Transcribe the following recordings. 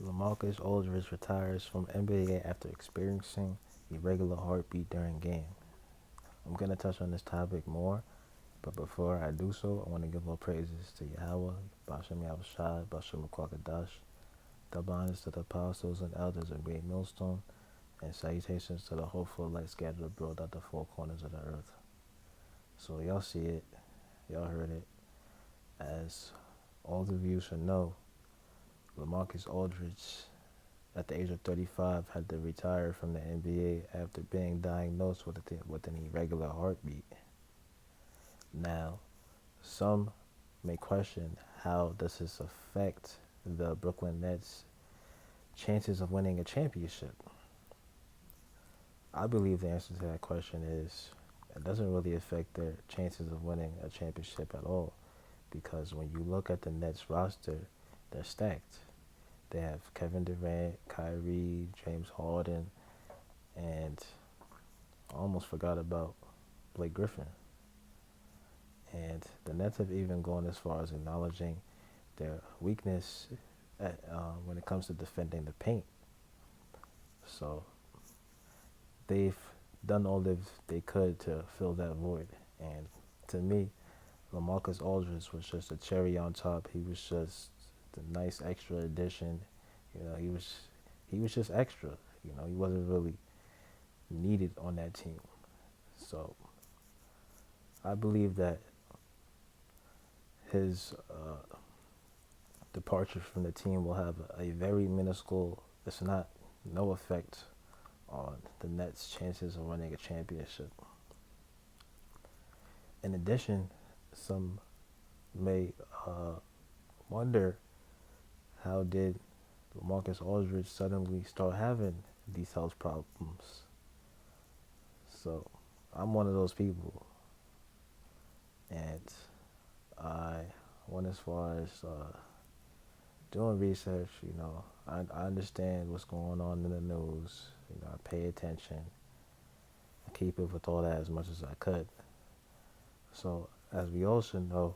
Lamarcus Aldridge retires from NBA after experiencing irregular heartbeat during game. I'm going to touch on this topic more, but before I do so, I want to give all praises to Yahweh, Bashem Yahushai, Bashem Kwakadash, double honors to the apostles and elders of Great Millstone, and salutations to the hopeful light scattered abroad at the four corners of the earth. So y'all see it, y'all heard it. As all of you should know, Lamarcus Aldridge, at the age of 35, had to retire from the NBA after being diagnosed with an irregular heartbeat. Now, some may question how does this affect the Brooklyn Nets' chances of winning a championship. I believe the answer to that question is it doesn't really affect their chances of winning a championship at all, because when you look at the Nets roster, they're stacked. They have Kevin Durant, Kyrie, James Harden, and I almost forgot about Blake Griffin. And the Nets have even gone as far as acknowledging their weakness when it comes to defending the paint. So they've done all they could to fill that void. And to me, Lamarcus Aldridge was just a cherry on top. He was just the nice extra addition. He was just extra. He wasn't really needed on that team. So I believe that his departure from the team will have a very minuscule, if not no effect on the Nets' chances of winning a championship. In addition, some may wonder how did Lamarcus Aldridge suddenly start having these health problems. So I'm one of those people, and I went as far as doing research. I understand what's going on in the news. I pay attention. I keep up with all that as much as I could. So, as we also know,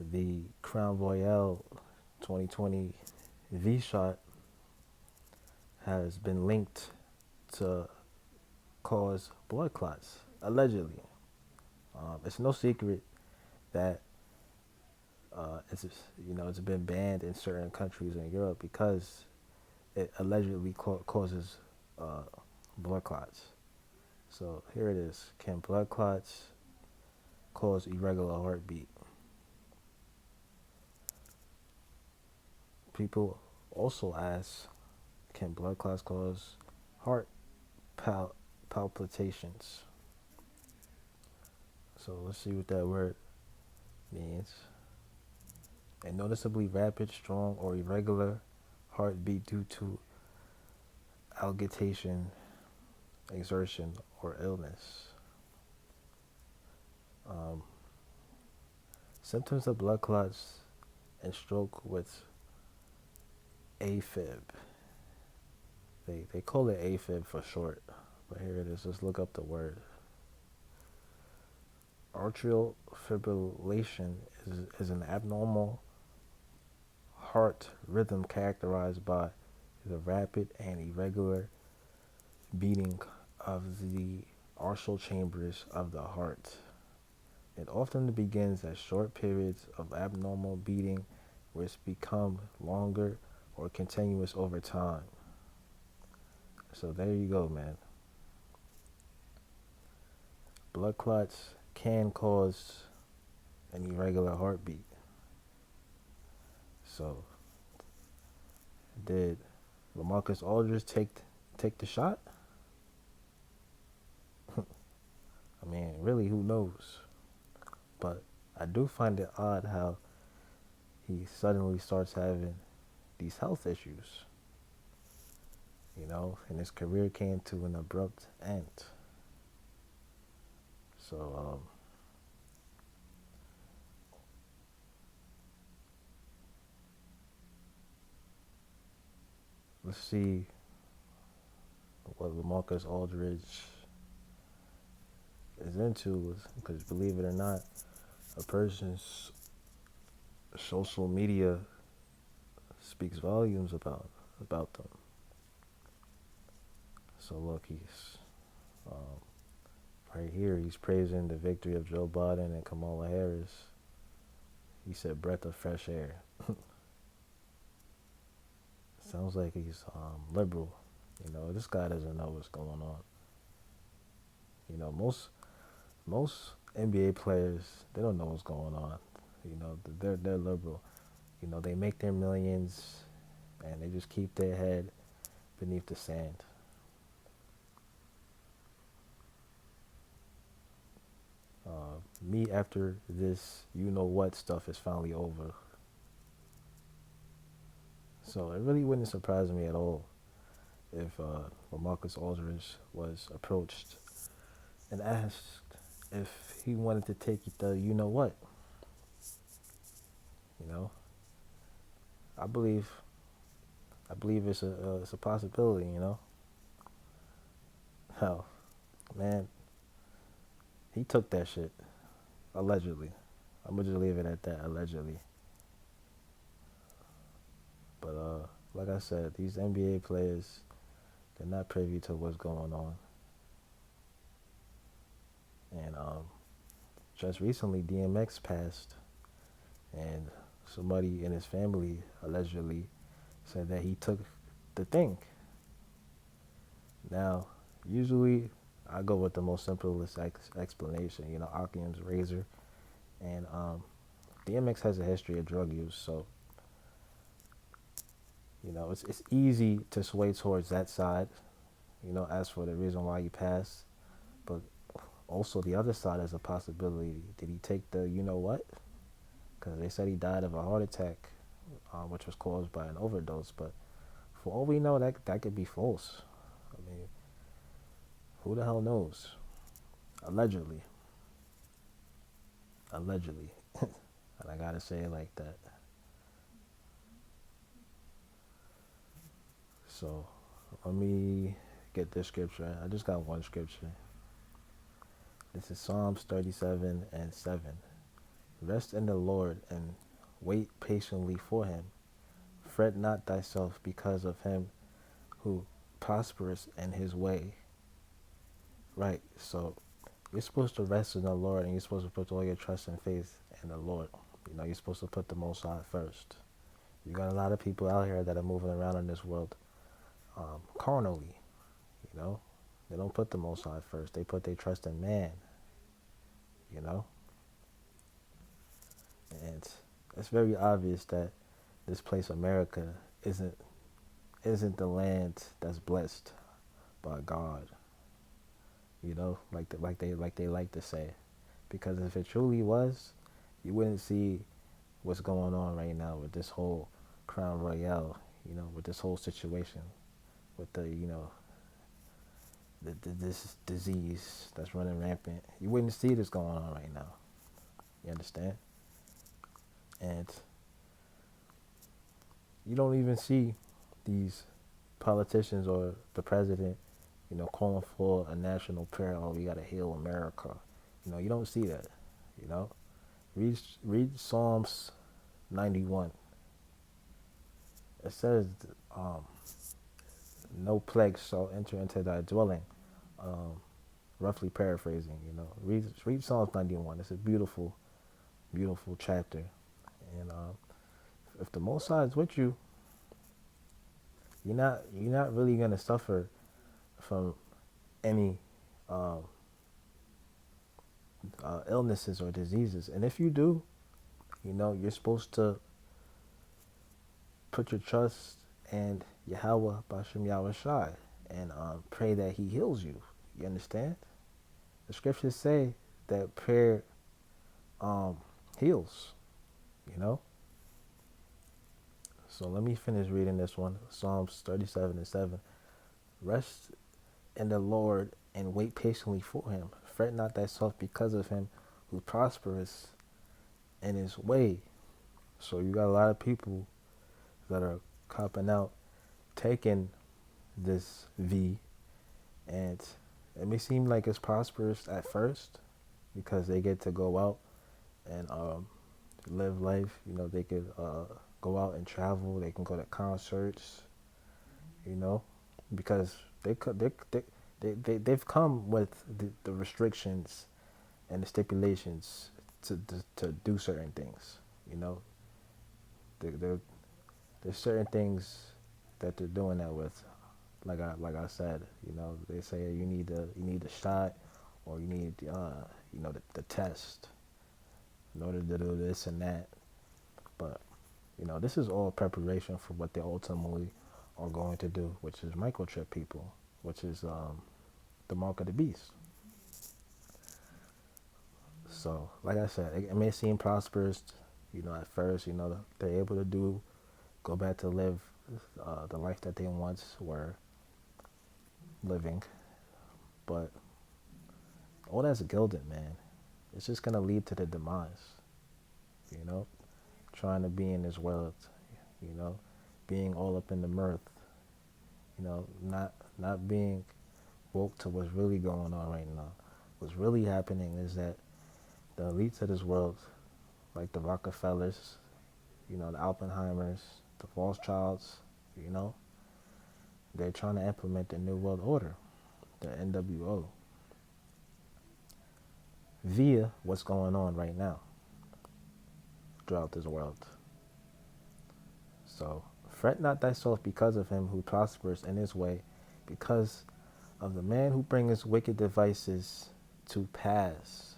the Crown Royale 2020 V-shot has been linked to cause blood clots, allegedly. It's no secret that it's been banned in certain countries in Europe because it allegedly causes blood clots. So here it is. Can blood clots cause irregular heartbeat? People also ask, can blood clots cause heart palpitations? So let's see what that word means. A noticeably rapid, strong, or irregular heartbeat due to agitation, exertion, or illness. Symptoms of blood clots and stroke with AFib. They call it AFib for short, but here it is. Let's look up the word. Atrial fibrillation is an abnormal heart rhythm characterized by the rapid and irregular beating of the atrial chambers of the heart. It often begins as short periods of abnormal beating which become longer or continuous over time. So there you go, man. Blood clots can cause an irregular heartbeat. So, did Lamarcus Aldridge take the shot? I mean, really, who knows? But I do find it odd how he suddenly starts having these health issues. And his career came to an abrupt end. So, let's see what Lamarcus Aldridge is into, because believe it or not, a person's social media speaks volumes about about them. So look, he's um, right here. He's praising the victory of Joe Biden and Kamala Harris. He said, "Breath of fresh air." Sounds like he's liberal. This guy doesn't know what's going on. Most NBA players, they don't know what's going on. They're liberal. They make their millions, and they just keep their head beneath the sand. Me after this, what stuff is finally over. So it really wouldn't surprise me at all if Lamarcus Aldridge was approached and asked if he wanted to take the what. You know, I believe it's a possibility. Hell, man, he took that shit allegedly. I'm gonna just leave it at that, allegedly. But like I said, these NBA players, they're not privy to what's going on. And just recently, DMX passed, and somebody in his family allegedly said that he took the thing. Now, usually, I go with the most simplest explanation. Occam's razor, and DMX has a history of drug use, so it's easy to sway towards that side. As for the reason why he passed, but also the other side is a possibility. Did he take the what? Because they said he died of a heart attack, which was caused by an overdose. But for all we know, that could be false. I mean, who the hell knows? Allegedly, allegedly, and I gotta say it like that. So let me get this scripture. I just got one scripture. This is Psalms 37 and 7. Rest in the Lord and wait patiently for him. Fret not thyself because of him who prosperous in his way. Right, so you're supposed to rest in the Lord, and you're supposed to put all your trust and faith in the Lord. You're supposed to put the Most High first. You got a lot of people out here that are moving around in this world carnally. They don't put the Most High first. They put their trust in man. You know, and it's very obvious that this place, America, isn't the land that's blessed by God. Like they like to say, because if it truly was, you wouldn't see what's going on right now with this whole Crown Royale. With this whole situation, with this disease that's running rampant. You wouldn't see this going on right now. You understand? And you don't even see these politicians or the president, calling for a national prayer. Oh, we gotta heal America. You don't see that. You know, read Psalms 91. It says, "No plague shall enter into thy dwelling." Roughly paraphrasing. Read Psalms 91. It's a beautiful, beautiful chapter. And if the Most High is with you, you're not really gonna suffer from any illnesses or diseases. And if you do, you're supposed to put your trust in Yahweh Bashem Yahweh Shai and pray that He heals you. You understand? The scriptures say that prayer heals. So let me finish reading this one. Psalms 37 and 7. Rest in the Lord and wait patiently for him. Fret not thyself because of him who prosperous in his way. So you got a lot of people that are copping out, taking this V, and it may seem like it's prosperous at first because they get to go out and live life. They could go out and travel. They can go to concerts. you know, because they've come with the restrictions and the stipulations to do certain things. You know, there there's certain things that they're doing that with. Like I said, you know, they say you need the shot, or you need you know the test in order to do this and that. But you know, this is all preparation for what they ultimately are going to do, which is microchip people, which is the mark of the beast. So, like I said, it may seem prosperous, you know, at first. You know, they're able to go back to live the life that they once were living, but all that's gilded, man. It's just gonna lead to the demise. You know, trying to be in this world, you know, being all up in the mirth, you know, not being woke to what's really going on right now. What's really happening is that the elites of this world, like the Rockefellers, you know, the Oppenheimers, the Rothschilds, you know, they're trying to implement the New World Order, the NWO, via what's going on right now throughout this world. So fret not thyself because of him who prospers in his way, because of the man who bringeth wicked devices to pass.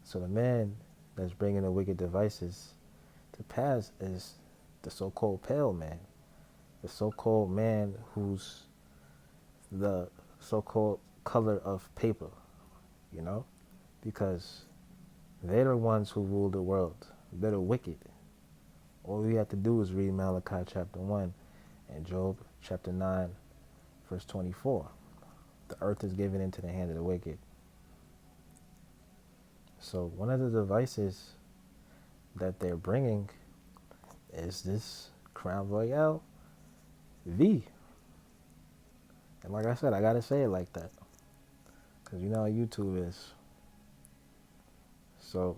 So the man that's bringing the wicked devices to pass is the so-called pale man, the so-called man who's the so-called color of paper, you know, because they're the ones who rule the world. They're the wicked. All we have to do is read Malachi chapter 1 and Job chapter 9, verse 24. The earth is given into the hand of the wicked. So one of the devices that they're bringing is this Crown Royale V. And like I said, I gotta say it like that, because you know how YouTube is. So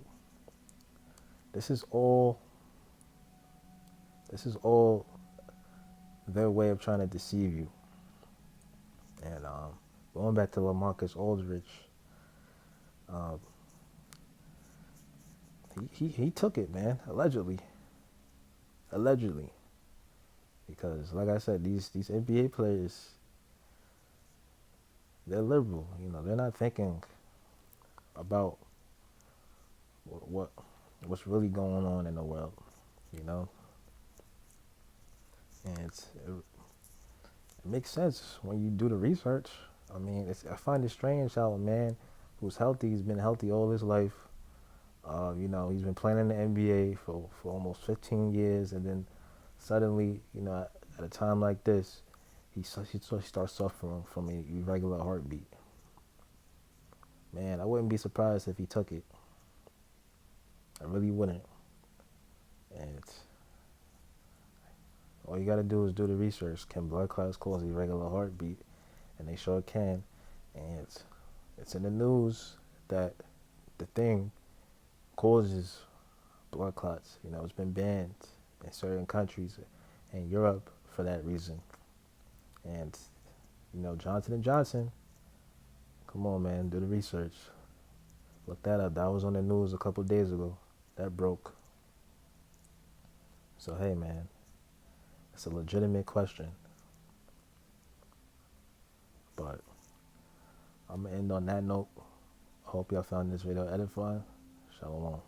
this is all their way of trying to deceive you. And going back to Lamarcus Aldridge, um, he took it, man, allegedly, because like I said, these NBA players, they're liberal. You know, they're not thinking about what what's really going on in the world. You know, and it makes sense when you do the research. I mean, I find it strange how a man who's healthy, he's been healthy all his life. You know, he's been playing in the NBA for almost 15 years, and then suddenly, you know, at a time like this, he starts suffering from an irregular heartbeat. Man, I wouldn't be surprised if he took it. I really wouldn't. And all you got to do is do the research. Can blood clots cause irregular heartbeat? And they sure can. And it's in the news that the thing causes blood clots. You know, it's been banned in certain countries and Europe for that reason. And you know, Johnson and Johnson, come on, man, do the research. Look that up. That was on the news a couple of days ago. That broke. So hey, man, it's a legitimate question. But I'm gonna end on that note. I hope y'all found this video edifying. Shalom.